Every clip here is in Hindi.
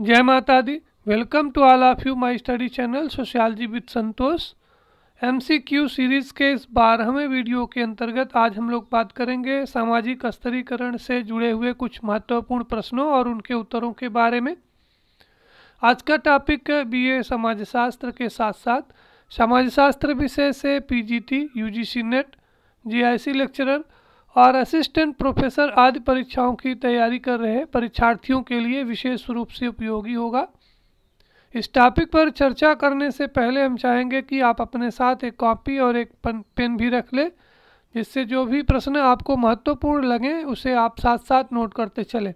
जय माता दी। Welcome to all of you my study channel sociology with Santosh. MCQ series के इस 12वें वीडियो के अंतर्गत आज हम लोग बात करेंगे सामाजिक स्तरीकरण से जुड़े हुए कुछ महत्वपूर्ण प्रश्नों और उनके उत्तरों के बारे में। आज का टॉपिक है बीए समाजशास्त्र के साथ साथ समाजशास्त्र विषय से PGT, UGC net, GIC lecturer और असिस्टेंट प्रोफेसर आदि परीक्षाओं की तैयारी कर रहे परीक्षार्थियों के लिए विशेष रूप से उपयोगी होगा। इस टॉपिक पर चर्चा करने से पहले हम चाहेंगे कि आप अपने साथ एक कॉपी और एक पेन भी रख लें, जिससे जो भी प्रश्न आपको महत्वपूर्ण लगें उसे आप साथ साथ नोट करते चलें।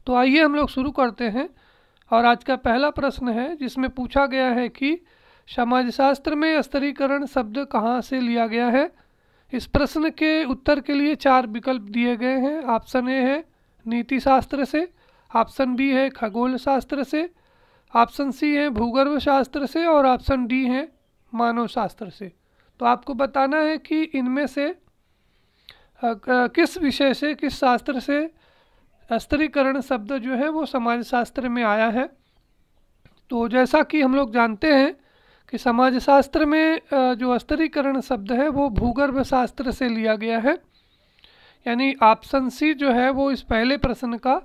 तो आइए हम लोग शुरू करते हैं। और आज का पहला प्रश्न है जिसमें पूछा गया है कि समाजशास्त्र में स्तरीकरण शब्द कहाँ से लिया गया है। इस प्रश्न के उत्तर के लिए 4 विकल्प दिए गए हैं। ऑप्शन ए है नीति शास्त्र से, ऑप्शन बी है खगोल शास्त्र से, ऑप्शन सी है भूगर्भ शास्त्र से और ऑप्शन डी है मानव शास्त्र से। तो आपको बताना है कि इनमें से किस विषय से, किस शास्त्र से स्तरीकरण शब्द जो है वो समाजशास्त्र में आया है। तो जैसा कि हम लोग जानते हैं कि समाजशास्त्र में जो स्तरीकरण शब्द है वो भूगर्भ शास्त्र से लिया गया है, यानी ऑप्शन सी जो है वो इस पहले प्रश्न का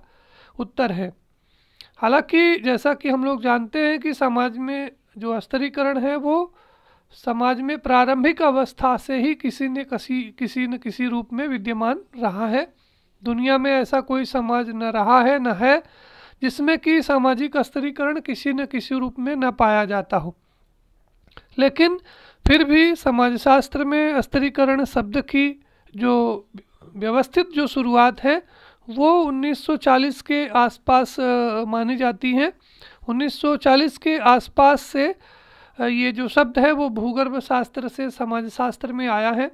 उत्तर है। हालांकि जैसा कि हम लोग जानते हैं कि समाज में जो स्तरीकरण है वो समाज में प्रारंभिक अवस्था से ही किसी न किसी रूप में विद्यमान रहा है। दुनिया में ऐसा कोई समाज न रहा है न है जिसमें कि सामाजिक स्तरीकरण किसी न किसी रूप में न पाया जाता हो। लेकिन फिर भी समाजशास्त्र में स्तरीकरण शब्द की जो व्यवस्थित जो शुरुआत है वो 1940 के आसपास मानी जाती है। 1940 के आसपास से ये जो शब्द है वो भूगर्भ शास्त्र से समाजशास्त्र में आया है।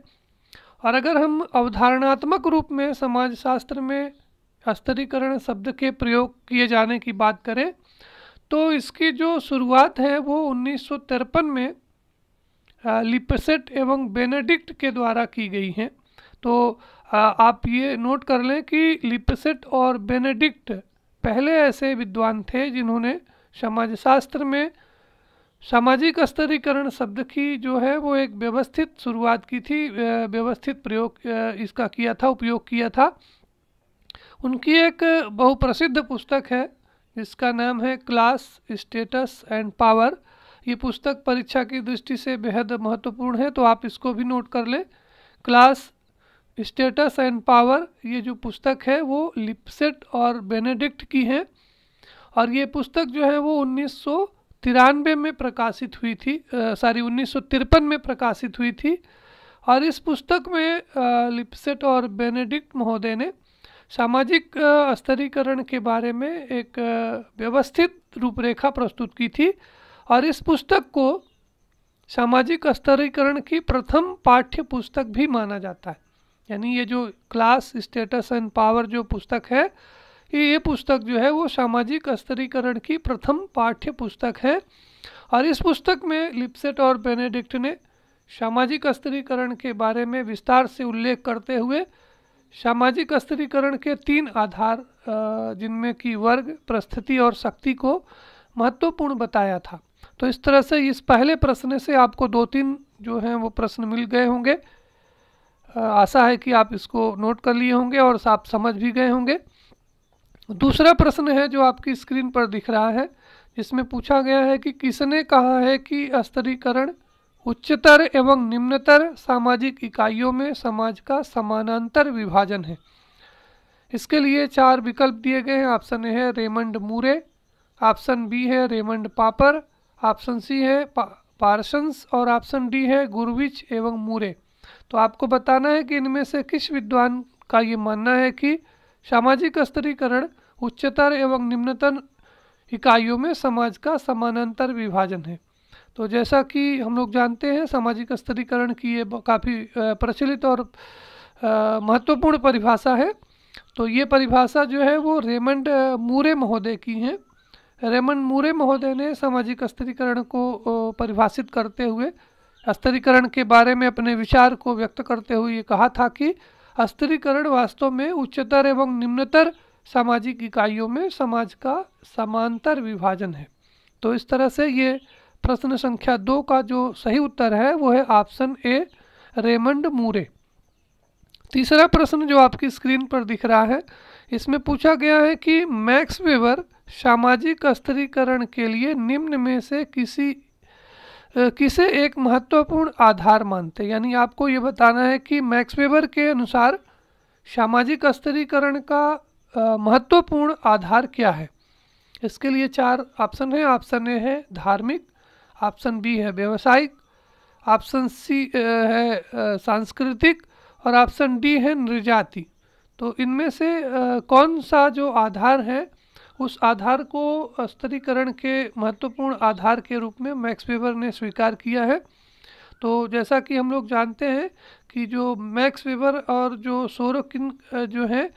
और अगर हम अवधारणात्मक रूप में समाजशास्त्र में स्तरीकरण शब्द के प्रयोग किए जाने की बात करें तो इसकी जो शुरुआत है वो 1953 में लिपसेट एवं बेनेडिक्ट के द्वारा की गई है। तो आप ये नोट कर लें कि लिपसेट और बेनेडिक्ट पहले ऐसे विद्वान थे जिन्होंने समाजशास्त्र में सामाजिक स्तरीकरण शब्द की जो है वो एक व्यवस्थित शुरुआत की थी, व्यवस्थित प्रयोग इसका किया था, उपयोग किया था। उनकी एक बहुप्रसिद्ध पुस्तक है जिसका नाम है क्लास, स्टेटस एंड पावर। ये पुस्तक परीक्षा की दृष्टि से बेहद महत्वपूर्ण है, तो आप इसको भी नोट कर लें। क्लास, स्टेटस एंड पावर ये जो पुस्तक है वो लिपसेट और बेनेडिक्ट की है। और ये पुस्तक जो है वो 1993 में प्रकाशित हुई थी, 1953 में प्रकाशित हुई थी। और इस पुस्तक में लिपसेट और बेनेडिक्ट महोदय ने सामाजिक स्तरीकरण के बारे में एक व्यवस्थित रूपरेखा प्रस्तुत की थी। और इस पुस्तक को सामाजिक स्तरीकरण की प्रथम पाठ्य पुस्तक भी माना जाता है। यानी ये जो क्लास, स्टेटस एंड पावर जो पुस्तक है, ये पुस्तक जो है वो सामाजिक स्तरीकरण की प्रथम पाठ्य पुस्तक है। और इस पुस्तक में लिपसेट और बेनेडिक्ट ने सामाजिक स्तरीकरण के बारे में विस्तार से उल्लेख करते हुए सामाजिक स्तरीकरण के 3 आधार जिनमें कि वर्ग, परिस्थिति और शक्ति को महत्वपूर्ण बताया था। तो इस तरह से इस पहले प्रश्न से आपको 2-3 जो हैं वो प्रश्न मिल गए होंगे। आशा है कि आप इसको नोट कर लिए होंगे और आप समझ भी गए होंगे। दूसरा प्रश्न है जो आपकी स्क्रीन पर दिख रहा है, जिसमें पूछा गया है कि किसने कहा है कि स्तरीकरण उच्चतर एवं निम्नतर सामाजिक इकाइयों में समाज का समानांतर विभाजन है। इसके लिए 4 विकल्प दिए गए हैं। ऑप्शन ए है रेमंड मूरे, ऑप्शन बी है रेमंड पापर, ऑप्शन सी है पार्सन्स और ऑप्शन डी है गुरविच एवं मूरे। तो आपको बताना है कि इनमें से किस विद्वान का ये मानना है कि सामाजिक स्तरीकरण उच्चतर एवं निम्नतर इकाइयों में समाज का समानांतर विभाजन है। तो जैसा कि हम लोग जानते हैं सामाजिक स्तरीकरण की ये काफ़ी प्रचलित और महत्वपूर्ण परिभाषा है। तो ये परिभाषा जो है वो रेमंड मूरे महोदय की है। रेमंड मूरे महोदय ने सामाजिक स्तरीकरण को परिभाषित करते हुए स्तरीकरण के बारे में अपने विचार को व्यक्त करते हुए ये कहा था कि स्तरीकरण वास्तव में उच्चतर एवं निम्नतर सामाजिक इकाइयों में समाज का समांतर विभाजन है। तो इस तरह से ये प्रश्न संख्या 2 का जो सही उत्तर है वो है ऑप्शन ए, रेमंड मूरे। तीसरा प्रश्न जो आपकी स्क्रीन पर दिख रहा है, इसमें पूछा गया है कि मैक्स वेबर सामाजिक स्तरीकरण के लिए निम्न में से किसे एक महत्वपूर्ण आधार मानते हैं। यानी आपको ये बताना है कि मैक्स वेबर के अनुसार सामाजिक स्तरीकरण का महत्वपूर्ण आधार क्या है। इसके लिए 4 ऑप्शन है। ऑप्शन ए है धार्मिक, ऑप्शन बी है व्यवसायिक, ऑप्शन सी है सांस्कृतिक और ऑप्शन डी है नृजाति। तो इनमें से कौन सा जो आधार है उस आधार को स्तरीकरण के महत्वपूर्ण आधार के रूप में मैक्स वेबर ने स्वीकार किया है। तो जैसा कि हम लोग जानते हैं कि जो मैक्स वेबर और जो सोरोकिन जो हैं,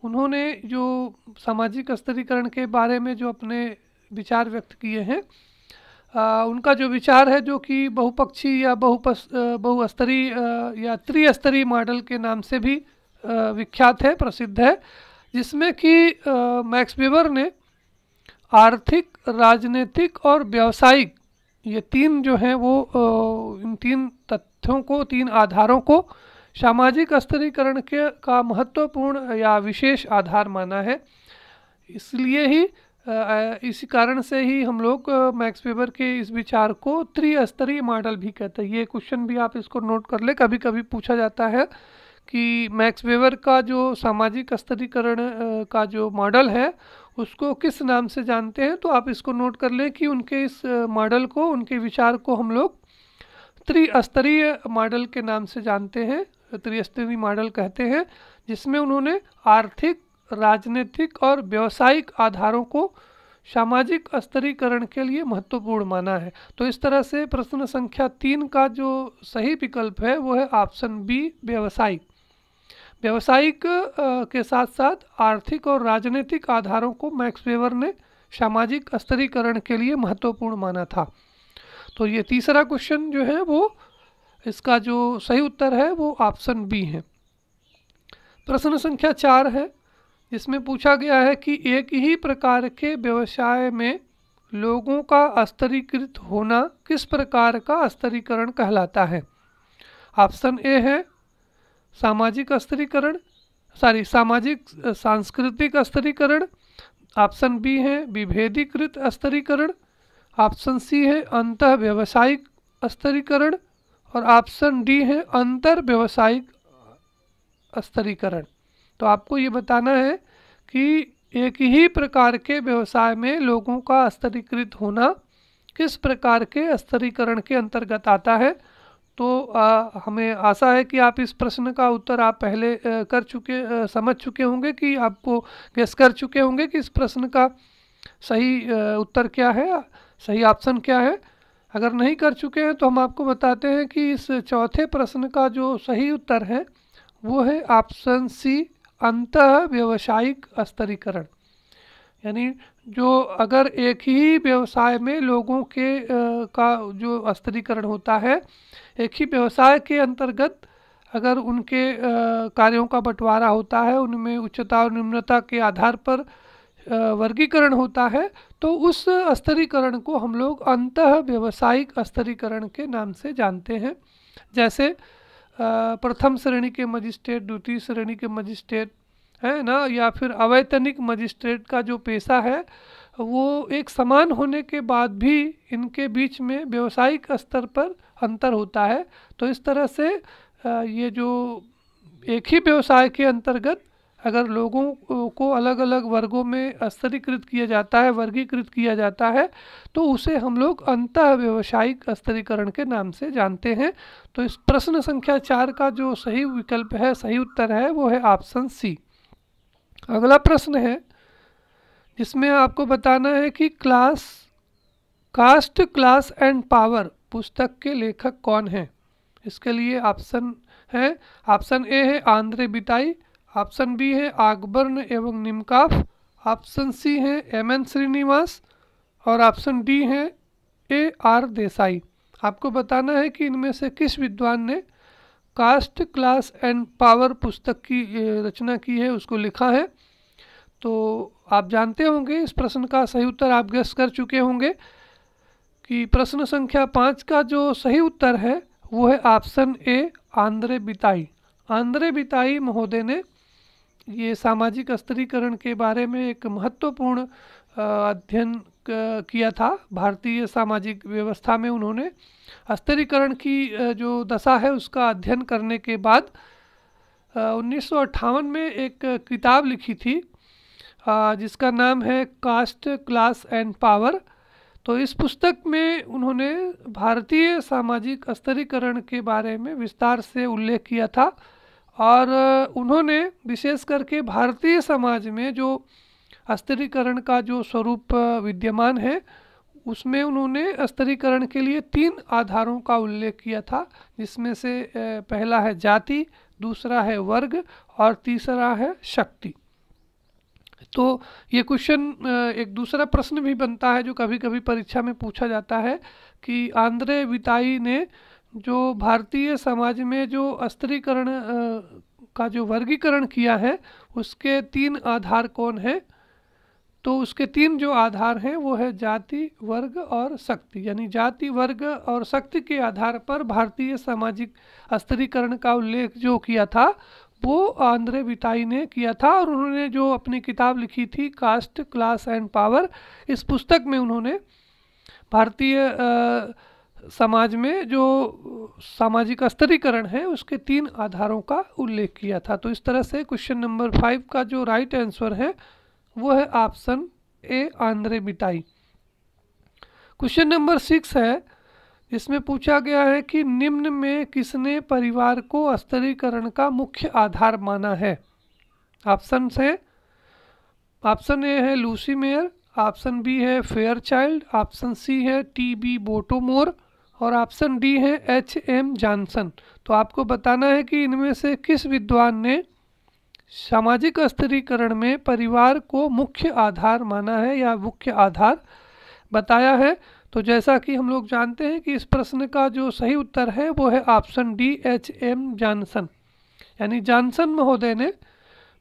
उन्होंने जो सामाजिक स्तरीकरण के बारे में जो अपने विचार व्यक्त किए हैं, उनका जो विचार है जो कि बहुपक्षी या बहुस्तरीय या त्रिस्तरीय मॉडल के नाम से भी विख्यात है, प्रसिद्ध है, जिसमें कि मैक्स वेबर ने आर्थिक, राजनीतिक और व्यावसायिक ये 3 जो हैं वो इन 3 तथ्यों को, 3 आधारों को सामाजिक स्तरीकरण का महत्वपूर्ण या विशेष आधार माना है। इसलिए ही इसी कारण से ही हम लोग मैक्स वेबर के इस विचार को त्रिस्तरीय मॉडल भी कहते हैं। ये क्वेश्चन भी आप इसको नोट कर ले, कभी कभी पूछा जाता है कि मैक्स वेबर का जो सामाजिक स्तरीकरण का जो मॉडल है उसको किस नाम से जानते हैं। तो आप इसको नोट कर लें कि उनके इस मॉडल को, उनके विचार को हम लोग त्रिस्तरीय मॉडल के नाम से जानते हैं, त्रिस्तरीय मॉडल कहते हैं, जिसमें उन्होंने आर्थिक, राजनीतिक और व्यावसायिक आधारों को सामाजिक स्तरीकरण के लिए महत्वपूर्ण माना है। तो इस तरह से प्रश्न संख्या 3 का जो सही विकल्प है वो है ऑप्शन बी, व्यवसायिक। व्यवसायिक के साथ साथ आर्थिक और राजनीतिक आधारों को मैक्स वेबर ने सामाजिक स्तरीकरण के लिए महत्वपूर्ण माना था। तो ये तीसरा क्वेश्चन जो है वो इसका जो सही उत्तर है वो ऑप्शन बी है। प्रश्न संख्या 4 है, जिसमें पूछा गया है कि एक ही प्रकार के व्यवसाय में लोगों का स्तरीकृत होना किस प्रकार का स्तरीकरण कहलाता है। ऑप्शन ए है सामाजिक स्तरीकरण, सामाजिक सांस्कृतिक स्तरीकरण, ऑप्शन बी है विभेदीकृत स्तरीकरण, ऑप्शन सी है अंतः व्यावसायिक स्तरीकरण और ऑप्शन डी है अंतर व्यावसायिक स्तरीकरण। तो आपको ये बताना है कि एक ही प्रकार के व्यवसाय में लोगों का स्तरीकृत होना किस प्रकार के स्तरीकरण के अंतर्गत आता है। तो हमें आशा है कि आप इस प्रश्न का उत्तर आप पहले समझ चुके होंगे, कि आपको गेस कर चुके होंगे कि इस प्रश्न का सही उत्तर क्या है, सही ऑप्शन क्या है। अगर नहीं कर चुके हैं तो हम आपको बताते हैं कि इस चौथे प्रश्न का जो सही उत्तर है वो है ऑप्शन सी, अंतः व्यावसायिक स्तरीकरण। यानी जो अगर एक ही व्यवसाय में लोगों के का जो स्तरीकरण होता है, एक ही व्यवसाय के अंतर्गत अगर उनके कार्यों का बंटवारा होता है, उनमें उच्चता और निम्नता के आधार पर वर्गीकरण होता है, तो उस स्तरीकरण को हम लोग अंतः व्यावसायिक स्तरीकरण के नाम से जानते हैं। जैसे प्रथम श्रेणी के मजिस्ट्रेट, द्वितीय श्रेणी के मजिस्ट्रेट है ना, या फिर अवैतनिक मजिस्ट्रेट का जो पेशा है वो एक समान होने के बाद भी इनके बीच में व्यावसायिक स्तर पर अंतर होता है। तो इस तरह से ये जो एक ही व्यवसाय के अंतर्गत अगर लोगों को अलग अलग वर्गों में स्तरीकृत किया जाता है, वर्गीकृत किया जाता है, तो उसे हम लोग अंतः व्यावसायिक स्तरीकरण के नाम से जानते हैं। तो इस प्रश्न संख्या 4 का जो सही विकल्प है, सही उत्तर है वो है ऑप्शन सी। अगला प्रश्न है जिसमें आपको बताना है कि कास्ट, क्लास एंड पावर पुस्तक के लेखक कौन हैं। इसके लिए ऑप्शन है, ऑप्शन ए है आंद्रे बिताई, ऑप्शन बी है आकबर्न एवं निमकाफ, ऑप्शन सी है एम.एन. श्रीनिवास और ऑप्शन डी है ए.आर. देसाई। आपको बताना है कि इनमें से किस विद्वान ने कास्ट, क्लास एंड पावर पुस्तक की रचना की है, उसको लिखा है। तो आप जानते होंगे इस प्रश्न का सही उत्तर आप गेस कर चुके होंगे कि प्रश्न संख्या 5 का जो सही उत्तर है वो है ऑप्शन ए, आंद्रे बिताई। आंद्रे बिताई महोदय ने ये सामाजिक स्तरीकरण के बारे में एक महत्वपूर्ण अध्ययन किया था। भारतीय सामाजिक व्यवस्था में उन्होंने स्तरीकरण की जो दशा है उसका अध्ययन करने के बाद 1958 में एक किताब लिखी थी जिसका नाम है कास्ट, क्लास एंड पावर। तो इस पुस्तक में उन्होंने भारतीय सामाजिक स्तरीकरण के बारे में विस्तार से उल्लेख किया था और उन्होंने विशेष करके भारतीय समाज में जो स्तरीकरण का जो स्वरूप विद्यमान है उसमें उन्होंने स्तरीकरण के लिए 3 आधारों का उल्लेख किया था, जिसमें से पहला है जाति, दूसरा है वर्ग और तीसरा है शक्ति। तो ये क्वेश्चन एक दूसरा प्रश्न भी बनता है जो कभी कभी परीक्षा में पूछा जाता है कि आंद्रे बिताई ने जो भारतीय समाज में जो स्तरीकरण का जो वर्गीकरण किया है उसके 3 आधार कौन है। तो उसके 3 जो आधार हैं वो है जाति, वर्ग और शक्ति। यानी जाति, वर्ग और शक्ति के आधार पर भारतीय सामाजिक स्तरीकरण का उल्लेख जो किया था वो आंद्रे बिताई ने किया था और उन्होंने जो अपनी किताब लिखी थी कास्ट, क्लास एंड पावर, इस पुस्तक में उन्होंने भारतीय समाज में जो सामाजिक स्तरीकरण है उसके 3 आधारों का उल्लेख किया था। तो इस तरह से क्वेश्चन नंबर 5 का जो राइट आंसर है वो है ऑप्शन ए, आंद्रे बिताई। क्वेश्चन नंबर 6 है, इसमें पूछा गया है कि निम्न में किसने परिवार को स्तरीकरण का मुख्य आधार माना है। ऑप्शन है, ऑप्शन ए है लूसी मेयर, ऑप्शन बी है फेयरचाइल्ड, ऑप्शन सी है टी.बी. बोटोमोर और ऑप्शन डी है H.M. जॉनसन। तो आपको बताना है कि इनमें से किस विद्वान ने सामाजिक स्तरीकरण में परिवार को मुख्य आधार माना है या मुख्य आधार बताया है। तो जैसा कि हम लोग जानते हैं कि इस प्रश्न का जो सही उत्तर है वो है ऑप्शन डी, H.M. जॉनसन। यानी जॉनसन महोदय ने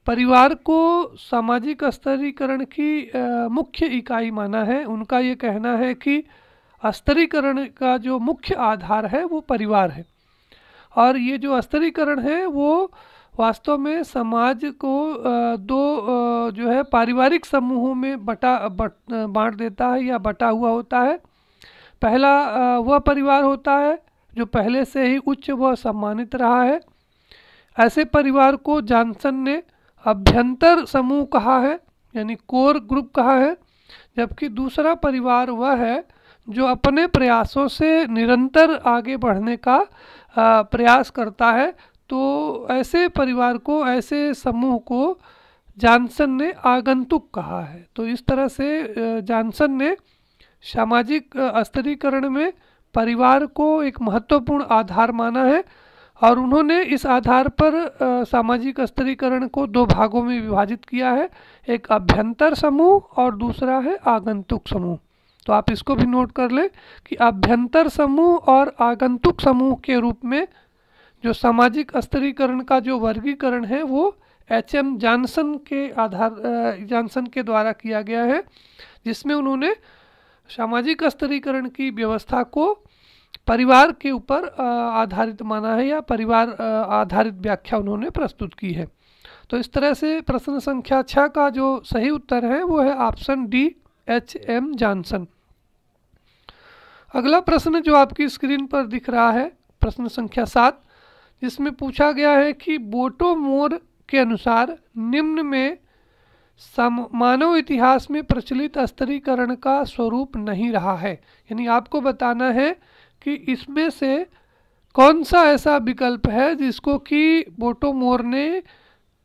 परिवार को सामाजिक स्तरीकरण की मुख्य इकाई माना है। उनका ये कहना है कि स्तरीकरण का जो मुख्य आधार है वो परिवार है और ये जो स्तरीकरण है वो वास्तव में समाज को 2 जो है पारिवारिक समूहों में बांट देता है या बटा हुआ होता है। पहला वह परिवार होता है जो पहले से ही उच्च व सम्मानित रहा है। ऐसे परिवार को जॉनसन ने अभ्यंतर समूह कहा है, यानी कोर ग्रुप कहा है। जबकि दूसरा परिवार वह है जो अपने प्रयासों से निरंतर आगे बढ़ने का प्रयास करता है। तो ऐसे परिवार को, ऐसे समूह को जॉनसन ने आगंतुक कहा है। तो इस तरह से जॉनसन ने सामाजिक स्तरीकरण में परिवार को एक महत्वपूर्ण आधार माना है और उन्होंने इस आधार पर सामाजिक स्तरीकरण को 2 भागों में विभाजित किया है, एक अभ्यंतर समूह और दूसरा है आगंतुक समूह। तो आप इसको भी नोट कर लें कि अभ्यंतर समूह और आगंतुक समूह के रूप में जो सामाजिक स्तरीकरण का जो वर्गीकरण है वो H.M. जॉनसन के द्वारा किया गया है, जिसमें उन्होंने सामाजिक स्तरीकरण की व्यवस्था को परिवार के ऊपर आधारित माना है या परिवार आधारित व्याख्या उन्होंने प्रस्तुत की है। तो इस तरह से प्रश्न संख्या 6 का जो सही उत्तर है वो है ऑप्शन डी, H.M. जॉनसन। अगला प्रश्न जो आपकी स्क्रीन पर दिख रहा है प्रश्न संख्या 7, जिसमें पूछा गया है कि बोटोमोर के अनुसार निम्न में मानव इतिहास में प्रचलित स्तरीकरण का स्वरूप नहीं रहा है। यानी आपको बताना है कि इसमें से कौन सा ऐसा विकल्प है जिसको कि बोटोमोर ने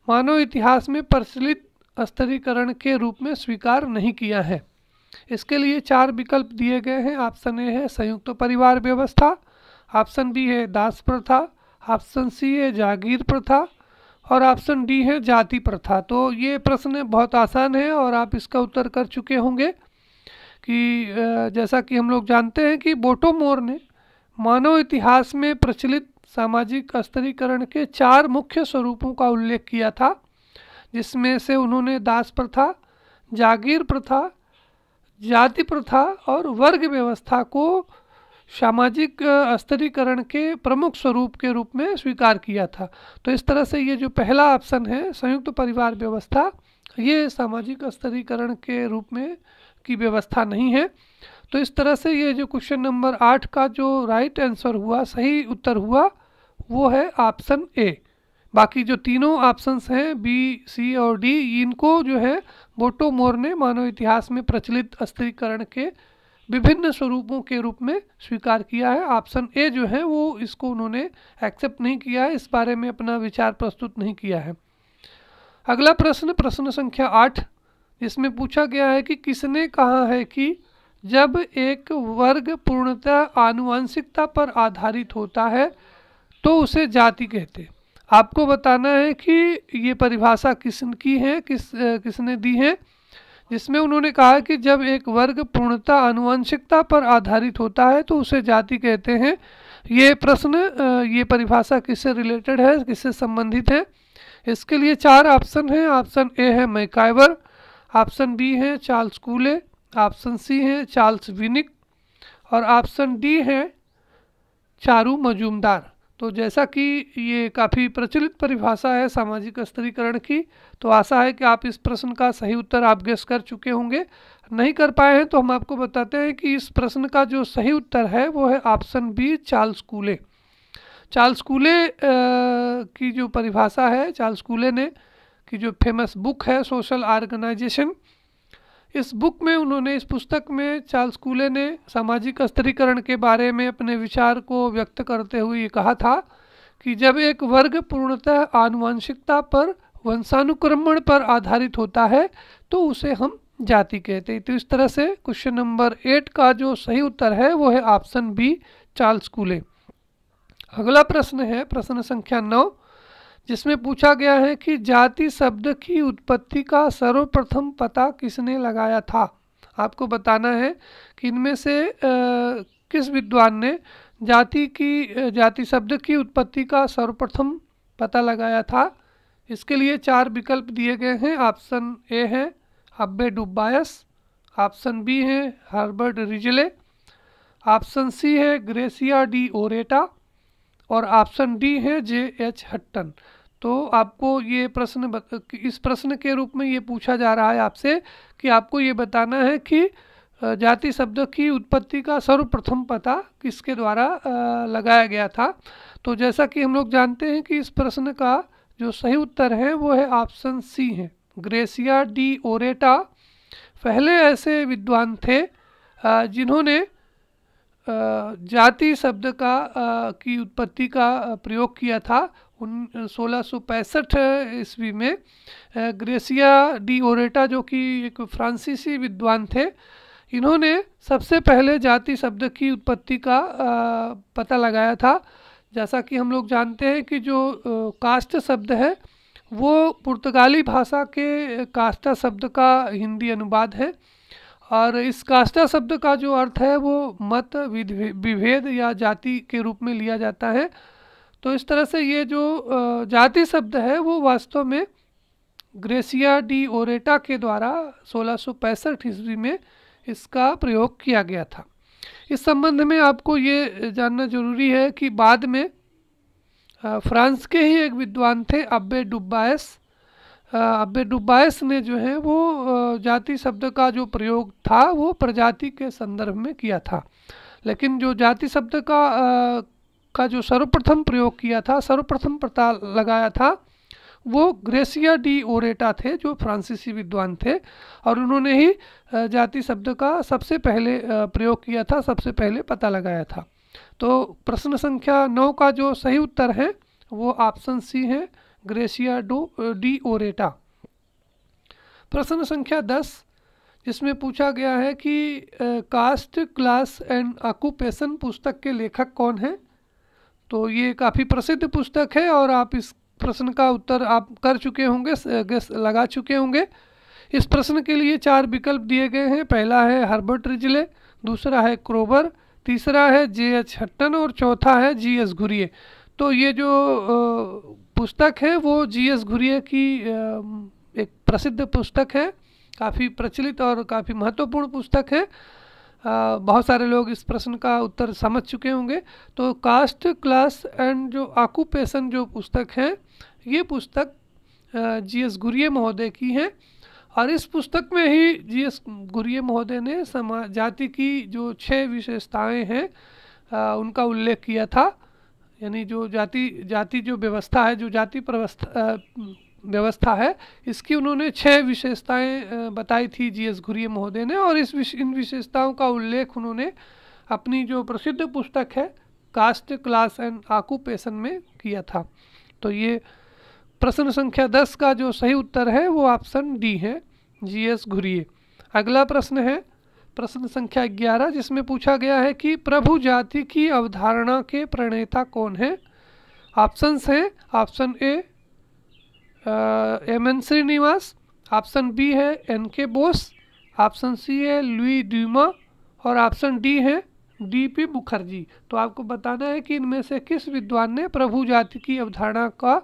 मानव इतिहास में प्रचलित स्तरीकरण के रूप में स्वीकार नहीं किया है। इसके लिए 4 विकल्प दिए गए हैं। ऑप्शन ए है संयुक्त परिवार व्यवस्था, ऑप्शन बी है दास प्रथा, ऑप्शन सी है जागीर प्रथा और ऑप्शन डी है जाति प्रथा। तो ये प्रश्न बहुत आसान है और आप इसका उत्तर कर चुके होंगे कि जैसा कि हम लोग जानते हैं कि बोटोमोर ने मानव इतिहास में प्रचलित सामाजिक स्तरीकरण के 4 मुख्य स्वरूपों का उल्लेख किया था, जिसमें से उन्होंने दास प्रथा, जागीर प्रथा, जाति प्रथा और वर्ग व्यवस्था को सामाजिक स्तरीकरण के प्रमुख स्वरूप के रूप में स्वीकार किया था। तो इस तरह से ये जो पहला ऑप्शन है संयुक्त परिवार व्यवस्था, ये सामाजिक स्तरीकरण के रूप में की व्यवस्था नहीं है। तो इस तरह से ये जो क्वेश्चन नंबर 8 का जो राइट आंसर हुआ, सही उत्तर हुआ, वो है ऑप्शन ए। बाकी जो तीनों ऑप्शंस हैं बी, सी और डी, इनको जो है बोटो-मोर ने मानव इतिहास में प्रचलित स्तरीकरण के विभिन्न स्वरूपों के रूप में स्वीकार किया है। ऑप्शन ए जो है वो इसको उन्होंने एक्सेप्ट नहीं किया है, इस बारे में अपना विचार प्रस्तुत नहीं किया है। अगला प्रश्न, प्रश्न संख्या 8, जिसमें पूछा गया है कि किसने कहा है कि जब एक वर्ग पूर्णतः आनुवंशिकता पर आधारित होता है तो उसे जाति कहते हैं। आपको बताना है कि ये परिभाषा किसकी है, किसने दी है, जिसमें उन्होंने कहा कि जब एक वर्ग पूर्णतः आनुवंशिकता पर आधारित होता है तो उसे जाति कहते हैं। ये प्रश्न, ये परिभाषा किससे रिलेटेड है, किससे संबंधित है? इसके लिए 4 ऑप्शन हैं। ऑप्शन ए है मैकाइवर, ऑप्शन बी है चार्ल्स कूले, ऑप्शन सी है चार्ल्स विनिक और ऑप्शन डी है चारू मजूमदार। तो जैसा कि ये काफ़ी प्रचलित परिभाषा है सामाजिक स्तरीकरण की, तो आशा है कि आप इस प्रश्न का सही उत्तर आप गेस कर चुके होंगे। नहीं कर पाए हैं तो हम आपको बताते हैं कि इस प्रश्न का जो सही उत्तर है वो है ऑप्शन बी, चार्ल्स कूले। चार्ल्स कूले की जो परिभाषा है, चार्ल्स कूले ने की जो फेमस बुक है सोशल ऑर्गेनाइजेशन, इस बुक में उन्होंने, इस पुस्तक में चार्ल्स कूले ने सामाजिक स्तरीकरण के बारे में अपने विचार को व्यक्त करते हुए ये कहा था कि जब एक वर्ग पूर्णतः आनुवंशिकता पर, वंशानुक्रमण पर आधारित होता है तो उसे हम जाति कहते हैं। तो इस तरह से क्वेश्चन नंबर 8 का जो सही उत्तर है वो है ऑप्शन बी, चार्ल्स कूले। अगला प्रश्न है प्रश्न संख्या 9, जिसमें पूछा गया है कि जाति शब्द की उत्पत्ति का सर्वप्रथम पता किसने लगाया था। आपको बताना है कि इनमें से किस विद्वान ने जाति शब्द की उत्पत्ति का सर्वप्रथम पता लगाया था। इसके लिए 4 विकल्प दिए गए हैं। ऑप्शन ए है अब्बे डुबायस, ऑप्शन बी है हर्बर्ट रिजले, ऑप्शन सी है ग्रेसिया डी ओरेटा और ऑप्शन डी है जे.एच. हट्टन। तो आपको ये प्रश्न, इस प्रश्न के रूप में ये पूछा जा रहा है आपसे कि आपको ये बताना है कि जाति शब्द की उत्पत्ति का सर्वप्रथम पता किसके द्वारा लगाया गया था। तो जैसा कि हम लोग जानते हैं कि इस प्रश्न का जो सही उत्तर है वो है ऑप्शन सी है, ग्रेसिया डी ओरेटा। पहले ऐसे विद्वान थे जिन्होंने जाति शब्द की उत्पत्ति का प्रयोग किया था 1665 ईस्वी में। ग्रेसिया डी ओरेटा जो कि एक फ्रांसीसी विद्वान थे, इन्होंने सबसे पहले जाति शब्द की उत्पत्ति का पता लगाया था। जैसा कि हम लोग जानते हैं कि जो कास्ट शब्द है वो पुर्तगाली भाषा के कास्टा शब्द का हिंदी अनुवाद है और इस कास्टा शब्द का जो अर्थ है वो मत, विभेद या जाति के रूप में लिया जाता है। तो इस तरह से ये जो जाति शब्द है वो वास्तव में ग्रेसिया डी ओरेटा के द्वारा 1665 ईस्वी में इसका प्रयोग किया गया था। इस संबंध में आपको ये जानना जरूरी है कि बाद में फ्रांस के ही एक विद्वान थे अब्बे डुबायस ने जो है वो जाति शब्द का जो प्रयोग था वो प्रजाति के संदर्भ में किया था। लेकिन जो जाति शब्द का जो सर्वप्रथम प्रयोग किया था, सर्वप्रथम पता लगाया था, वो ग्रेसिया डी ओरेटा थे जो फ्रांसीसी विद्वान थे और उन्होंने ही जाति शब्द का सबसे पहले प्रयोग किया था, सबसे पहले पता लगाया था। तो प्रश्न संख्या 9 का जो सही उत्तर है वो ऑप्शन सी है, ग्रेसिया डी ओरेटा। प्रश्न संख्या 10, जिसमें पूछा गया है कि कास्ट, क्लास एंड ऑक्यूपेशन पुस्तक के लेखक कौन हैं। तो ये काफ़ी प्रसिद्ध पुस्तक है और आप इस प्रश्न का उत्तर आप कर चुके होंगे, गेस लगा चुके होंगे। इस प्रश्न के लिए 4 विकल्प दिए गए हैं। पहला है हर्बर्ट रिजले, दूसरा है क्रोबर, तीसरा है जे.एच. हट्टन और चौथा है जी.एस. घुरिये। तो ये जो पुस्तक है वो जी.एस. घुरिये की एक प्रसिद्ध पुस्तक है, काफ़ी प्रचलित और काफ़ी महत्वपूर्ण पुस्तक है। बहुत सारे लोग इस प्रश्न का उत्तर समझ चुके होंगे। तो कास्ट, क्लास एंड जो ऑक्यूपेशन जो पुस्तक है, ये पुस्तक जी.एस. घुरिये महोदय की है। और इस पुस्तक में ही जी.एस. घुरिये महोदय ने जाति की जो 6 विशेषताएं हैं उनका उल्लेख किया था। यानी जो जाति जो व्यवस्था है, जो जाति व्यवस्था है, इसकी उन्होंने 6 विशेषताएं बताई थी जी.एस. घुरिये महोदय ने। और इन विशेषताओं का उल्लेख उन्होंने अपनी जो प्रसिद्ध पुस्तक है कास्ट, क्लास एंड ऑक्यूपेशन में किया था। तो ये प्रश्न संख्या 10 का जो सही उत्तर है वो ऑप्शन डी है, जी.एस. घुरिये। अगला प्रश्न है प्रश्न संख्या 11, जिसमें पूछा गया है कि प्रभु जाति की अवधारणा के प्रणेता कौन है। ऑप्शंस हैं, option A M N. Srinivas, option B है एन.के. बोस, ऑप्शन सी है लुई ड्यूमा और ऑप्शन डी है डी.पी. मुखर्जी। तो आपको बताना है कि इनमें से किस विद्वान ने प्रभु जाति की अवधारणा का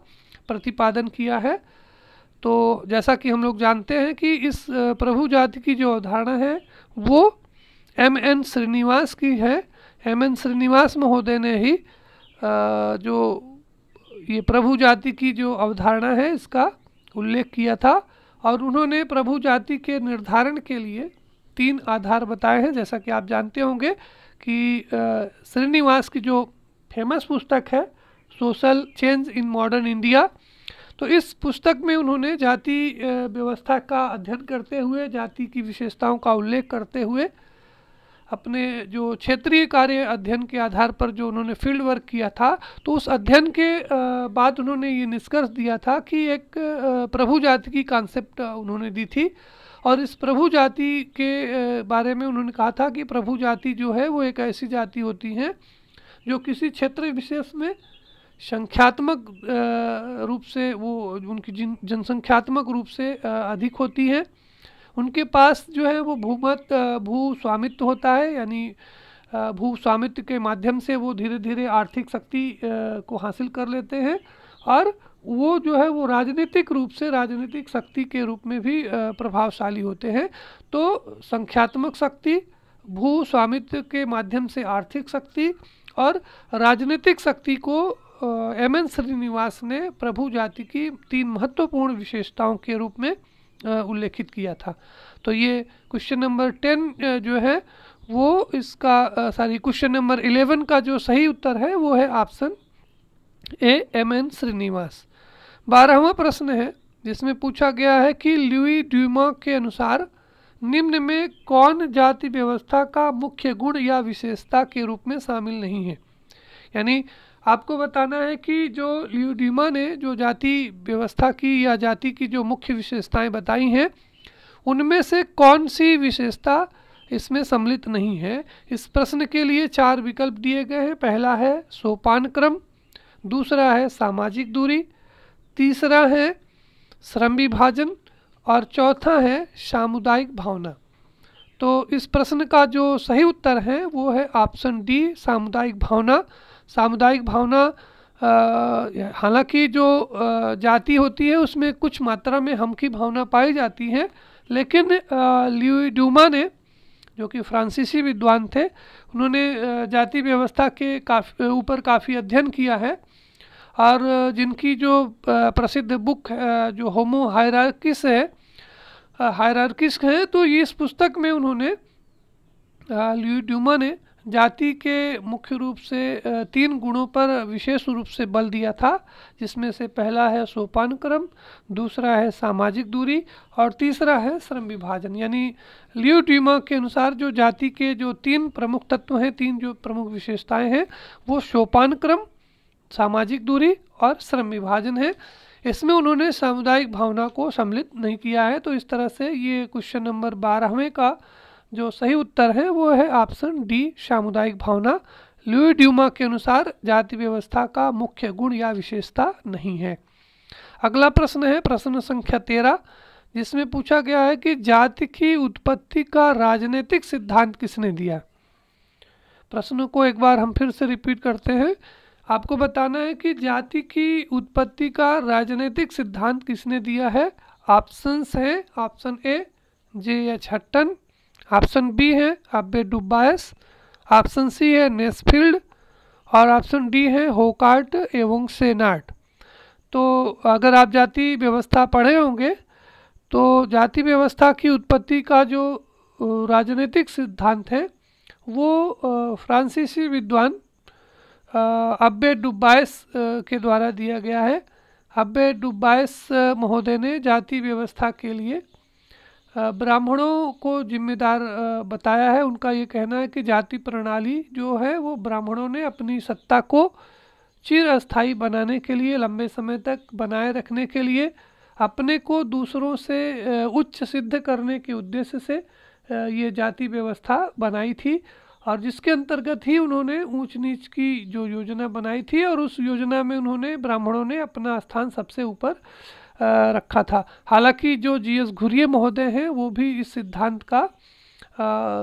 प्रतिपादन किया है। तो जैसा कि हम लोग जानते हैं कि इस प्रभु जाति की जो अवधारणा है वो एम.एन. श्रीनिवास की है। एम.एन. श्रीनिवास महोदय ने ही जो ये प्रभु जाति की जो अवधारणा है इसका उल्लेख किया था। और उन्होंने प्रभु जाति के निर्धारण के लिए 3 आधार बताए हैं। जैसा कि आप जानते होंगे कि श्रीनिवास की जो फेमस पुस्तक है social change in modern India, तो इस पुस्तक में उन्होंने जाति व्यवस्था का अध्ययन करते हुए, जाति की विशेषताओं का उल्लेख करते हुए, अपने जो क्षेत्रीय कार्य अध्ययन के आधार पर जो उन्होंने फील्ड वर्क किया था, तो उस अध्ययन के बाद उन्होंने ये निष्कर्ष दिया था कि एक प्रभु जाति की कॉन्सेप्ट उन्होंने दी थी। और इस प्रभु जाति के बारे में उन्होंने कहा था कि प्रभु जाति जो है वो एक ऐसी जाति होती है जो किसी क्षेत्र विशेष में संख्यात्मक रूप से, वो उनकी जनसंख्यात्मक रूप से अधिक होती है। उनके पास जो है वो भू स्वामित्व होता है, यानी भू स्वामित्व के माध्यम से वो धीरे धीरे आर्थिक शक्ति को हासिल कर लेते हैं। और वो जो है वो राजनीतिक रूप से, राजनीतिक शक्ति के रूप में भी प्रभावशाली होते हैं। तो संख्यात्मक शक्ति, भू स्वामित्व के माध्यम से आर्थिक शक्ति और राजनीतिक शक्ति को एम.एन. श्रीनिवास ने प्रभु जाति की 3 महत्वपूर्ण विशेषताओं के रूप में उल्लेखित किया था। तो ये क्वेश्चन नंबर 10 जो है वो इसका क्वेश्चन नंबर 11 का जो सही उत्तर है वो है ऑप्शन ए, एम.एन. श्रीनिवास। 12वां प्रश्न है जिसमें पूछा गया है कि लुई ड्यूमा के अनुसार निम्न में कौन जाति व्यवस्था का मुख्य गुण या विशेषता के रूप में शामिल नहीं है। यानी आपको बताना है कि जो लुई ड्यूमा ने जो जाति व्यवस्था की या जाति की जो मुख्य विशेषताएं बताई हैं उनमें से कौन सी विशेषता इसमें सम्मिलित नहीं है। इस प्रश्न के लिए 4 विकल्प दिए गए हैं। पहला है सोपान क्रम, दूसरा है सामाजिक दूरी, तीसरा है श्रम विभाजन और चौथा है सामुदायिक भावना। तो इस प्रश्न का जो सही उत्तर है वो है ऑप्शन डी, सामुदायिक भावना। सामुदायिक भावना, हालांकि जो जाति होती है उसमें कुछ मात्रा में हम की भावना पाई जाती है, लेकिन लुई ड्यूमा ने, जो कि फ्रांसीसी विद्वान थे, उन्होंने जाति व्यवस्था के ऊपर काफ़ी अध्ययन किया है। और जिनकी जो प्रसिद्ध बुक जो होमो हायरार्किस है, तो ये इस पुस्तक में उन्होंने लुई ड्यूमा ने जाति के मुख्य रूप से 3 गुणों पर विशेष रूप से बल दिया था, जिसमें से पहला है सोपान क्रम, दूसरा है सामाजिक दूरी और तीसरा है श्रम विभाजन। यानी लुई ड्यूमा के अनुसार जो जाति के जो 3 प्रमुख तत्व हैं, 3 जो प्रमुख विशेषताएं हैं, वो सोपान क्रम, सामाजिक दूरी और श्रम विभाजन है। इसमें उन्होंने सामुदायिक भावना को सम्मिलित नहीं किया है। तो इस तरह से ये क्वेश्चन नंबर 12वें का जो सही उत्तर है वो है ऑप्शन डी, सामुदायिक भावना। लुई ड्यूमा के अनुसार जाति व्यवस्था का मुख्य गुण या विशेषता नहीं है। अगला प्रश्न है प्रश्न संख्या 13, जिसमें पूछा गया है कि जाति की उत्पत्ति का राजनीतिक सिद्धांत किसने दिया। प्रश्न को एक बार हम फिर से रिपीट करते हैं। आपको बताना है कि जाति की उत्पत्ति का राजनीतिक सिद्धांत किसने दिया है। ऑप्शंस हैं, option A J.H. Hutton, option B है अब्बे डुबायस, ऑप्शन सी है नेस्फील्ड और ऑप्शन डी है होकार्ट एवं सेनार्ट। तो अगर आप जाति व्यवस्था पढ़े होंगे तो जाति व्यवस्था की उत्पत्ति का जो राजनीतिक सिद्धांत है वो फ्रांसीसी विद्वान अब्बे डुबायस के द्वारा दिया गया है। अब्बे डुबायस महोदय ने जाति व्यवस्था के लिए ब्राह्मणों को जिम्मेदार बताया है। उनका ये कहना है कि जाति प्रणाली जो है वो ब्राह्मणों ने अपनी सत्ता को चिरस्थायी बनाने के लिए, लंबे समय तक बनाए रखने के लिए, अपने को दूसरों से उच्च सिद्ध करने के उद्देश्य से ये जाति व्यवस्था बनाई थी और जिसके अंतर्गत ही उन्होंने ऊंच नीच की जो योजना बनाई थी और उस योजना में उन्होंने ब्राह्मणों ने अपना स्थान सबसे ऊपर रखा था। हालांकि जो G.S. घुरिये महोदय हैं वो भी इस सिद्धांत का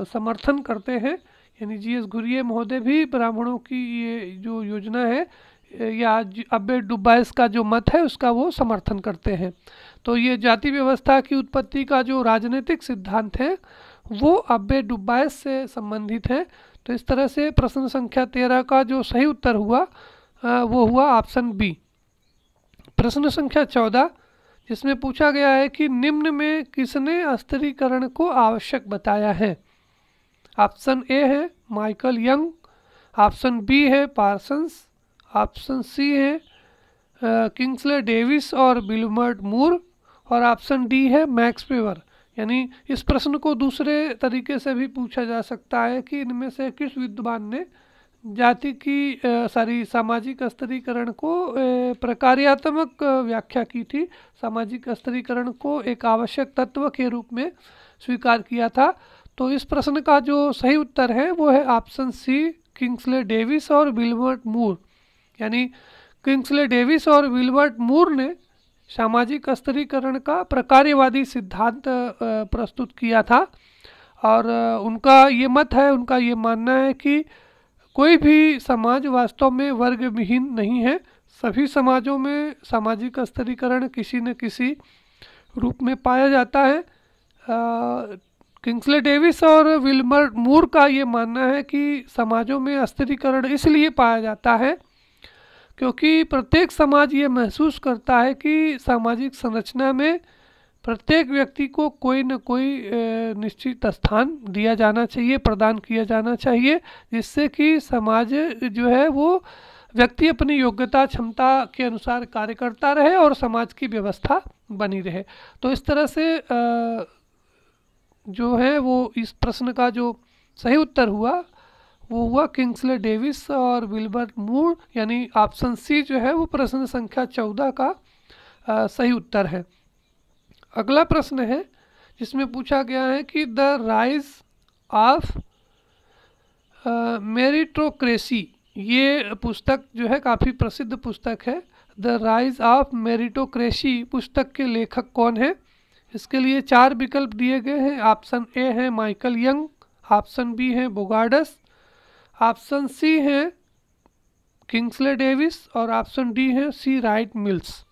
समर्थन करते हैं, यानी G.S. घुरिये महोदय भी ब्राह्मणों की ये जो योजना है या अब्बे डुबायस का जो मत है उसका वो समर्थन करते हैं। तो ये जाति व्यवस्था की उत्पत्ति का जो राजनीतिक सिद्धांत है वो अब्बे डुबायस से संबंधित है। तो इस तरह से प्रश्न संख्या 13 का जो सही उत्तर हुआ वो हुआ ऑप्शन बी। प्रश्न संख्या 14 जिसमें पूछा गया है कि निम्न में किसने स्त्रीकरण को आवश्यक बताया है। ऑप्शन ए है माइकल यंग, ऑप्शन बी है पार्सन्स, ऑप्शन सी है किंग्सले डेविस और विल्बर्ट मूर और ऑप्शन डी है मैक्स वेबर। यानी इस प्रश्न को दूसरे तरीके से भी पूछा जा सकता है कि इनमें से किस विद्वान ने जाति की सामाजिक स्त्रीकरण को प्रकार्यात्मक व्याख्या की थी, सामाजिक स्त्रीकरण को एक आवश्यक तत्व के रूप में स्वीकार किया था। तो इस प्रश्न का जो सही उत्तर है वो है ऑप्शन सी किंग्सले डेविस और विल्बर्ट मूर। यानी किंग्सले डेविस और विल्बर्ट मूर ने सामाजिक स्त्रीकरण का प्रकार्यवादी सिद्धांत प्रस्तुत किया था और उनका ये मत है, उनका ये मानना है कि कोई भी समाज वास्तव में वर्ग विहीन नहीं है, सभी समाजों में सामाजिक स्त्रीकरण किसी न किसी रूप में पाया जाता है। किंग्सले डेविस और विल्बर्ट मूर का ये मानना है कि समाजों में स्त्रीकरण इसलिए पाया जाता है क्योंकि प्रत्येक समाज ये महसूस करता है कि सामाजिक संरचना में प्रत्येक व्यक्ति को कोई न कोई निश्चित स्थान दिया जाना चाहिए, प्रदान किया जाना चाहिए, जिससे कि समाज जो है वो व्यक्ति अपनी योग्यता क्षमता के अनुसार कार्य करता रहे और समाज की व्यवस्था बनी रहे। तो इस तरह से जो है वो इस प्रश्न का जो सही उत्तर हुआ वो हुआ किंग्सले डेविस और विल्बर्ट मूर, यानी ऑप्शन सी जो है वो प्रश्न संख्या 14 का सही उत्तर है। अगला प्रश्न है जिसमें पूछा गया है कि द राइज ऑफ मेरिटोक्रेसी, ये पुस्तक जो है काफ़ी प्रसिद्ध पुस्तक है। द राइज ऑफ मेरिटोक्रेसी पुस्तक के लेखक कौन है। इसके लिए 4 विकल्प दिए गए हैं। ऑप्शन ए है माइकल यंग, ऑप्शन बी है बोगार्डस, ऑप्शन सी है किंग्सले डेविस और ऑप्शन डी है सी राइट मिल्स।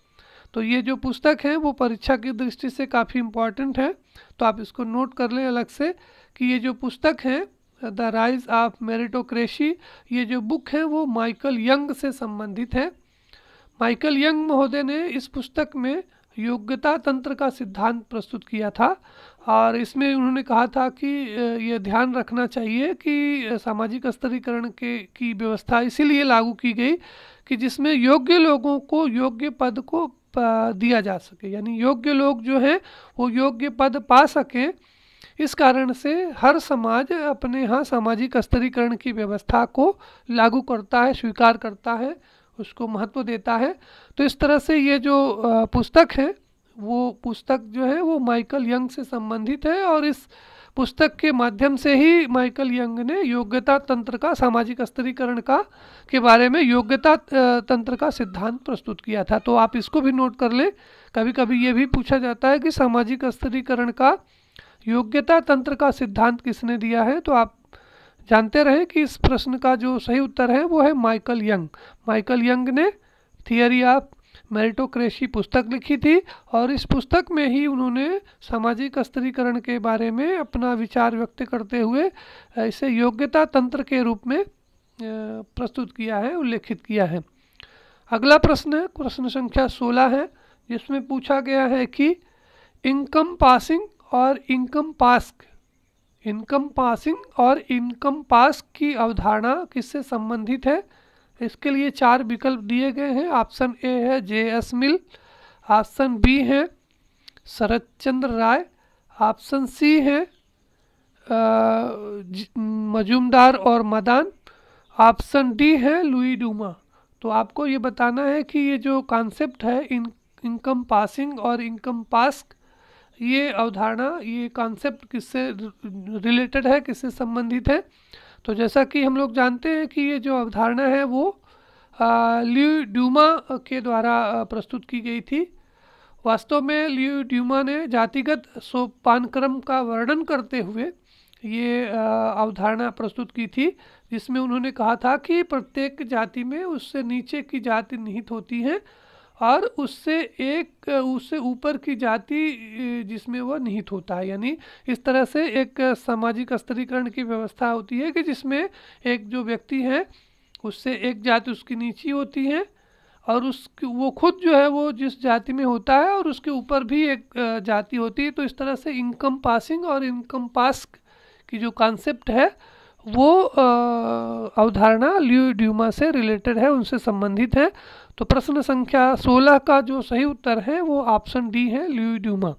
तो ये जो पुस्तक है वो परीक्षा की दृष्टि से काफ़ी इम्पॉर्टेंट है, तो आप इसको नोट कर लें अलग से कि ये जो पुस्तक है द राइज ऑफ मेरिटोक्रेसी, ये जो बुक है वो माइकल यंग से संबंधित है। माइकल यंग महोदय ने इस पुस्तक में योग्यता तंत्र का सिद्धांत प्रस्तुत किया था और इसमें उन्होंने कहा था कि ये ध्यान रखना चाहिए कि सामाजिक स्तरीकरण की व्यवस्था इसीलिए लागू की गई कि जिसमें योग्य लोगों को योग्य पद को दिया जा सके, यानी योग्य लोग जो हैं वो योग्य पद पा सकें। इस कारण से हर समाज अपने यहाँ सामाजिक स्तरीकरण की व्यवस्था को लागू करता है, स्वीकार करता है, उसको महत्व देता है। तो इस तरह से ये जो पुस्तक है वो पुस्तक जो है वो माइकल यंग से संबंधित है और इस पुस्तक के माध्यम से ही माइकल यंग ने योग्यता तंत्र का, सामाजिक स्तरीकरण का के बारे में योग्यता तंत्र का सिद्धांत प्रस्तुत किया था। तो आप इसको भी नोट कर लें। कभी कभी ये भी पूछा जाता है कि सामाजिक स्तरीकरण का योग्यता तंत्र का सिद्धांत किसने दिया है, तो आप जानते रहें कि इस प्रश्न का जो सही उत्तर है वो है माइकल यंग। माइकल यंग ने थियरी ऑफ मेरिटोक्रेसी पुस्तक लिखी थी और इस पुस्तक में ही उन्होंने सामाजिक स्तरीकरण के बारे में अपना विचार व्यक्त करते हुए इसे योग्यता तंत्र के रूप में प्रस्तुत किया है, उल्लेखित किया है। अगला प्रश्न है प्रश्न संख्या 16 है, जिसमें पूछा गया है कि इनकम पासिंग और इनकम पास की अवधारणा किससे संबंधित है। इसके लिए 4 विकल्प दिए गए हैं। ऑप्शन ए है J.S. मिल, ऑप्शन बी है शरद चंद्र राय, ऑप्शन सी है मजूमदार और मदान, ऑप्शन डी है लुई डूमा। तो आपको ये बताना है कि ये जो कॉन्सेप्ट है इनकम पासिंग और इनकम पास, ये अवधारणा, ये कॉन्सेप्ट किससे रिलेटेड है, किससे संबंधित है। तो जैसा कि हम लोग जानते हैं कि ये जो अवधारणा है वो ल्यूई डूमा के द्वारा प्रस्तुत की गई थी। वास्तव में ल्यूई डूमा ने जातिगत सोपानक्रम का वर्णन करते हुए ये अवधारणा प्रस्तुत की थी, जिसमें उन्होंने कहा था कि प्रत्येक जाति में उससे नीचे की जाति निहित होती है और उससे ऊपर की जाति जिसमें वह निहित होता है। यानी इस तरह से एक सामाजिक स्तरीकरण की व्यवस्था होती है कि जिसमें एक जो व्यक्ति है उससे एक जाति उसकी नीची होती है और वो खुद जो है वो जिस जाति में होता है और उसके ऊपर भी एक जाति होती है। तो इस तरह से इनकम पासिंग और इनकम पास की जो कॉन्सेप्ट है वो अवधारणा ल्यूई डूमा से रिलेटेड है, उनसे संबंधित है। तो प्रश्न संख्या 16 का जो सही उत्तर है वो ऑप्शन डी है, ल्यूई डूमा।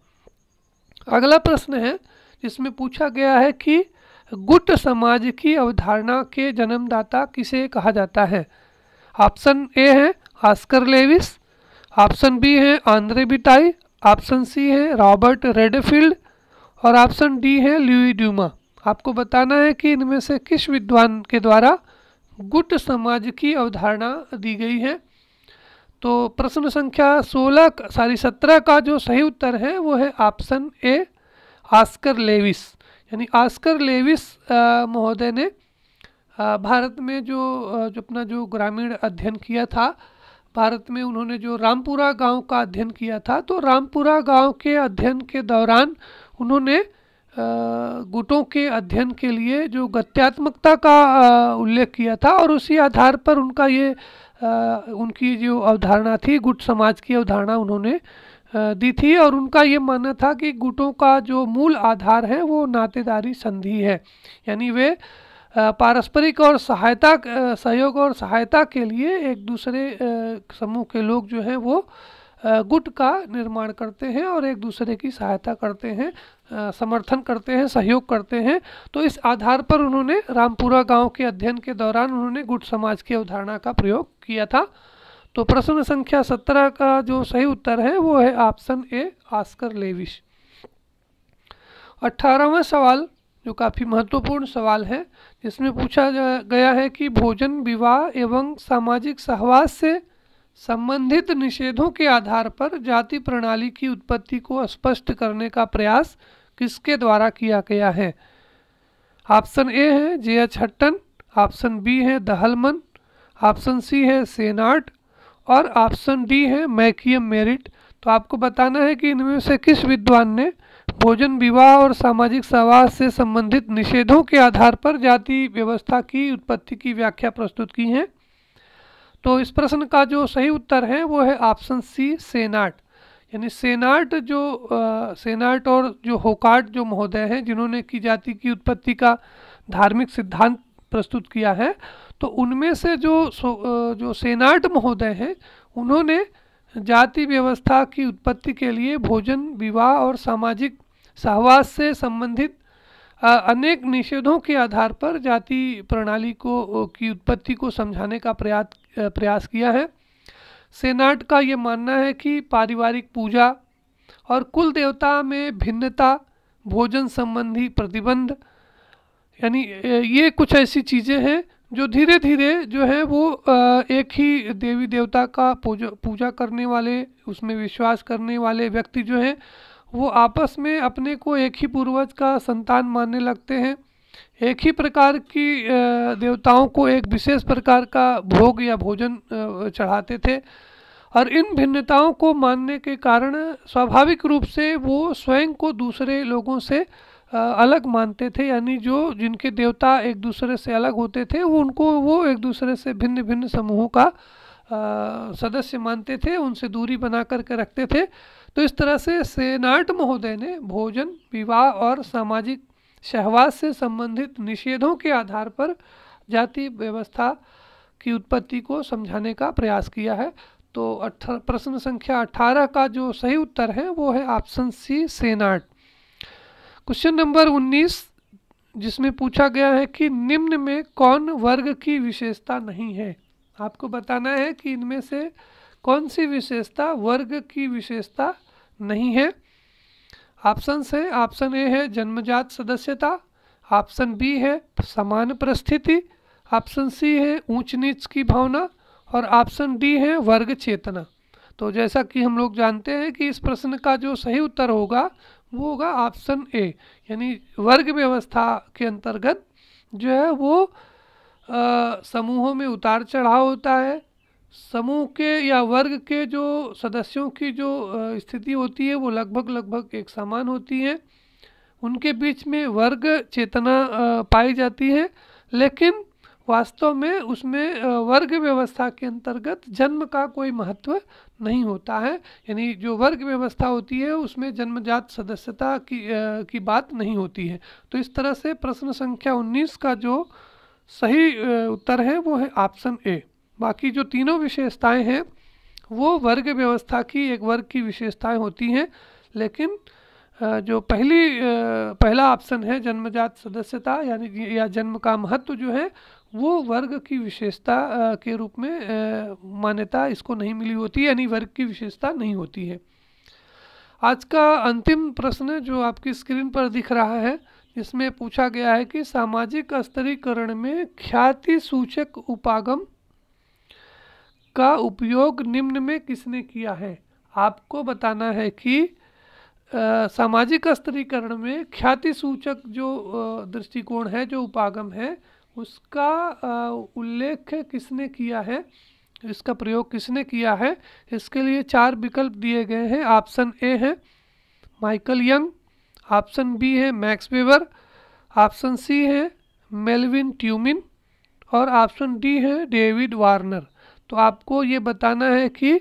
अगला प्रश्न है जिसमें पूछा गया है कि गुट समाज की अवधारणा के जन्मदाता किसे कहा जाता है। ऑप्शन ए है ऑस्कर लेविस, ऑप्शन बी है आंद्रे बिटाई, ऑप्शन सी है रॉबर्ट रेडफील्ड और ऑप्शन डी है ल्यूई डूमा। आपको बताना है कि इनमें से किस विद्वान के द्वारा गुट समाज की अवधारणा दी गई है। तो प्रश्न संख्या 17 का जो सही उत्तर है वो है ऑप्शन ए ऑस्कर लेविस। यानी ऑस्कर लेविस महोदय ने भारत में जो अपना जो ग्रामीण अध्ययन किया था, भारत में उन्होंने जो रामपुरा गांव का अध्ययन किया था, तो रामपुरा गांव के अध्ययन के दौरान उन्होंने गुटों के अध्ययन के लिए जो गत्यात्मकता का उल्लेख किया था और उसी आधार पर उनकी जो अवधारणा थी गुट समाज की अवधारणा उन्होंने दी थी। और उनका ये मानना था कि गुटों का जो मूल आधार है वो नातेदारी संधि है, यानी वे पारस्परिक और सहयोग और सहायता के लिए एक दूसरे समूह के लोग जो हैं वो गुट का निर्माण करते हैं और एक दूसरे की सहायता करते हैं, समर्थन करते हैं, सहयोग करते हैं। तो इस आधार पर उन्होंने रामपुरा गांव के अध्ययन के दौरान उन्होंने गुट समाज की अवधारणा का प्रयोग किया था। तो प्रश्न संख्या 17 का जो सही उत्तर है वो है ऑप्शन ए ऑस्कर लेविस। 18वां सवाल जो काफ़ी महत्वपूर्ण सवाल है, जिसमें पूछा गया है कि भोजन, विवाह एवं सामाजिक सहवास से संबंधित निषेधों के आधार पर जाति प्रणाली की उत्पत्ति को स्पष्ट करने का प्रयास किसके द्वारा किया गया है। ऑप्शन ए है J.H. हट्टन, ऑप्शन बी है दहलमन, ऑप्शन सी है सेनार्ट और ऑप्शन डी है मैकियम मेरिट। तो आपको बताना है कि इनमें से किस विद्वान ने भोजन, विवाह और सामाजिक सहवास से संबंधित निषेधों के आधार पर जाति व्यवस्था की उत्पत्ति की व्याख्या प्रस्तुत की है। तो इस प्रश्न का जो सही उत्तर है वो है ऑप्शन सी सेनार्ट। यानी सेनार्ट और जो होकार्ट जो महोदय हैं जिन्होंने की जाति की उत्पत्ति का धार्मिक सिद्धांत प्रस्तुत किया है, तो उनमें से जो सेनार्ट महोदय हैं उन्होंने जाति व्यवस्था की उत्पत्ति के लिए भोजन, विवाह और सामाजिक सहवास से संबंधित अनेक निषेधों के आधार पर जाति प्रणाली की उत्पत्ति को समझाने का प्रयास किया है। सेनार्ट का ये मानना है कि पारिवारिक पूजा और कुल देवता में भिन्नता, भोजन संबंधी प्रतिबंध, यानी ये कुछ ऐसी चीज़ें हैं जो धीरे धीरे जो है वो एक ही देवी देवता का पूजा करने वाले, उसमें विश्वास करने वाले व्यक्ति जो हैं वो आपस में अपने को एक ही पूर्वज का संतान मानने लगते हैं, एक ही प्रकार की देवताओं को एक विशेष प्रकार का भोग या भोजन चढ़ाते थे और इन भिन्नताओं को मानने के कारण स्वाभाविक रूप से वो स्वयं को दूसरे लोगों से अलग मानते थे, यानी जो जिनके देवता एक दूसरे से अलग होते थे वो एक दूसरे से भिन्न भिन्न समूहों का सदस्य मानते थे, उनसे दूरी बना करके रखते थे। तो इस तरह से सेनाट महोदय ने भोजन, विवाह और सामाजिक सहवास से संबंधित निषेधों के आधार पर जाति व्यवस्था की उत्पत्ति को समझाने का प्रयास किया है। तो प्रश्न संख्या 18 का जो सही उत्तर है वो है ऑप्शन सी, सेनाट। क्वेश्चन नंबर 19 जिसमें पूछा गया है कि निम्न में कौन वर्ग की विशेषता नहीं है। आपको बताना है कि इनमें से कौन सी विशेषता वर्ग की विशेषता नहीं है। ऑप्शन है, ऑप्शन ए है जन्मजात सदस्यता, ऑप्शन बी है समान परिस्थिति, ऑप्शन सी है ऊंच नीच की भावना और ऑप्शन डी है वर्ग चेतना। तो जैसा कि हम लोग जानते हैं कि इस प्रश्न का जो सही उत्तर होगा वो होगा ऑप्शन ए, यानी वर्ग व्यवस्था के अंतर्गत जो है वो समूहों में उतार चढ़ाव होता है। समूह के या वर्ग के जो सदस्यों की जो स्थिति होती है वो लगभग एक समान होती है, उनके बीच में वर्ग चेतना पाई जाती है, लेकिन वास्तव में उसमें वर्ग व्यवस्था के अंतर्गत जन्म का कोई महत्व नहीं होता है, यानी जो वर्ग व्यवस्था होती है उसमें जन्मजात सदस्यता की बात नहीं होती है। तो इस तरह से प्रश्न संख्या 19 का जो सही उत्तर है वो है ऑप्शन ए। बाकी जो तीनों विशेषताएं हैं वो वर्ग व्यवस्था की एक वर्ग की विशेषताएं होती हैं, लेकिन जो पहला ऑप्शन है जन्मजात सदस्यता यानी या जन्म का महत्व जो है वो वर्ग की विशेषता के रूप में मान्यता इसको नहीं मिली होती है, यानी वर्ग की विशेषता नहीं होती है। आज का अंतिम प्रश्न जो आपकी स्क्रीन पर दिख रहा है, इसमें पूछा गया है कि सामाजिक स्तरीकरण में ख्याति सूचक उपागम का उपयोग निम्न में किसने किया है। आपको बताना है कि सामाजिक स्तरीकरण में ख्याति सूचक जो दृष्टिकोण है, जो उपागम है, उसका उल्लेख किसने किया है, इसका प्रयोग किसने किया है। इसके लिए 4 विकल्प दिए गए हैं। ऑप्शन ए है माइकल यंग, ऑप्शन बी है मैक्स वेबर, ऑप्शन सी है मेल्विन ट्यूमिन और ऑप्शन डी है डेविड वार्नर। तो आपको ये बताना है कि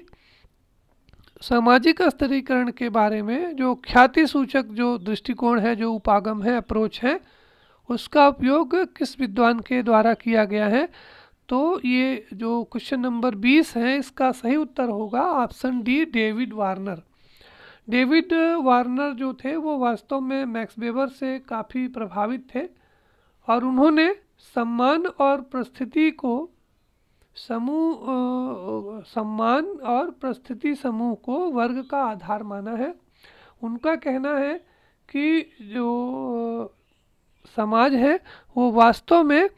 सामाजिक स्तरीकरण के बारे में जो ख्याति सूचक जो दृष्टिकोण है, जो उपागम है, अप्रोच है, उसका उपयोग किस विद्वान के द्वारा किया गया है। तो ये जो क्वेश्चन नंबर 20 है इसका सही उत्तर होगा option D, David Warner. David Warner जो थे वो वास्तव में मैक्स वेबर से काफ़ी प्रभावित थे और उन्होंने सम्मान और परिस्थिति को सम्मान और परिस्थिति समूह को वर्ग का आधार माना है। उनका कहना है कि जो समाज है वो वास्तव में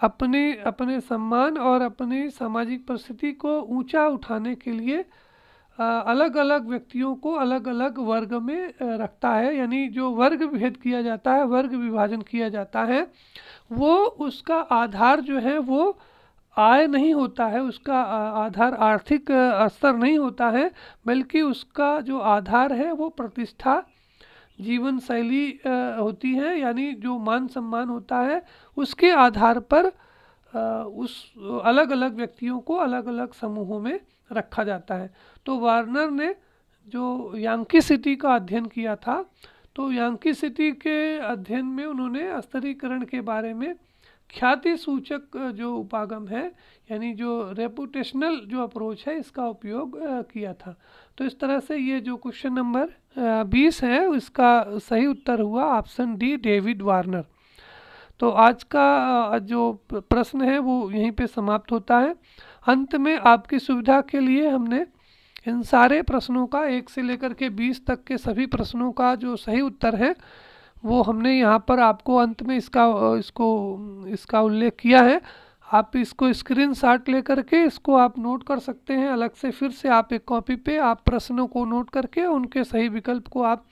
अपने सम्मान और अपनी सामाजिक परिस्थिति को ऊंचा उठाने के लिए अलग अलग व्यक्तियों को अलग अलग वर्ग में रखता है, यानी जो वर्ग भेद किया जाता है, वर्ग विभाजन किया जाता है, वो उसका आधार जो है वो आय नहीं होता है, उसका आधार आर्थिक स्तर नहीं होता है, बल्कि उसका जो आधार है वो प्रतिष्ठा, जीवन शैली होती है, यानी जो मान सम्मान होता है उसके आधार पर उस अलग अलग व्यक्तियों को अलग अलग समूहों में रखा जाता है। तो वार्नर ने जो यांकी सिटी का अध्ययन किया था, तो यांकी सिटी के अध्ययन में उन्होंने स्तरीकरण के बारे में ख्याति सूचक जो उपागम है, यानी जो रेपुटेशनल जो अप्रोच है, इसका उपयोग किया था। तो इस तरह से ये जो क्वेश्चन नंबर 20 है इसका सही उत्तर हुआ ऑप्शन डी, डेविड वार्नर। तो आज का जो प्रश्न है वो यहीं पे समाप्त होता है। अंत में आपकी सुविधा के लिए हमने इन सारे प्रश्नों का 1 से लेकर के 20 तक के सभी प्रश्नों का जो सही उत्तर है वो हमने यहाँ पर आपको अंत में इसका उल्लेख किया है। आप इसको स्क्रीनशॉट लेकर के इसको आप नोट कर सकते हैं। अलग से फिर से आप एक कॉपी पे आप प्रश्नों को नोट करके उनके सही विकल्प को आप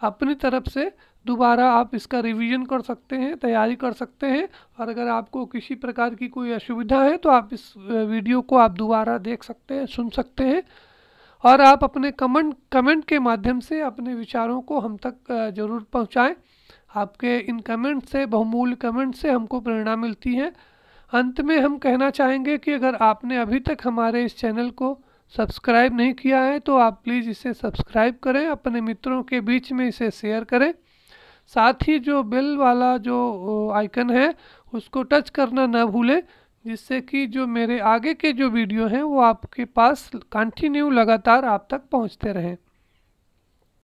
अपनी तरफ से दोबारा आप इसका रिवीजन कर सकते हैं, तैयारी कर सकते हैं। और अगर आपको किसी प्रकार की कोई असुविधा है तो आप इस वीडियो को आप दोबारा देख सकते हैं, सुन सकते हैं। और आप अपने कमेंट के माध्यम से अपने विचारों को हम तक ज़रूर पहुंचाएं। आपके इन कमेंट से, बहुमूल्य कमेंट से हमको प्रेरणा मिलती है। अंत में हम कहना चाहेंगे कि अगर आपने अभी तक हमारे इस चैनल को सब्सक्राइब नहीं किया है तो आप प्लीज़ इसे सब्सक्राइब करें, अपने मित्रों के बीच में इसे शेयर करें। साथ ही जो बेल वाला जो आइकन है उसको टच करना ना भूलें, जिससे कि जो मेरे आगे के जो वीडियो हैं वो आपके पास कंटिन्यू लगातार आप तक पहुंचते रहें।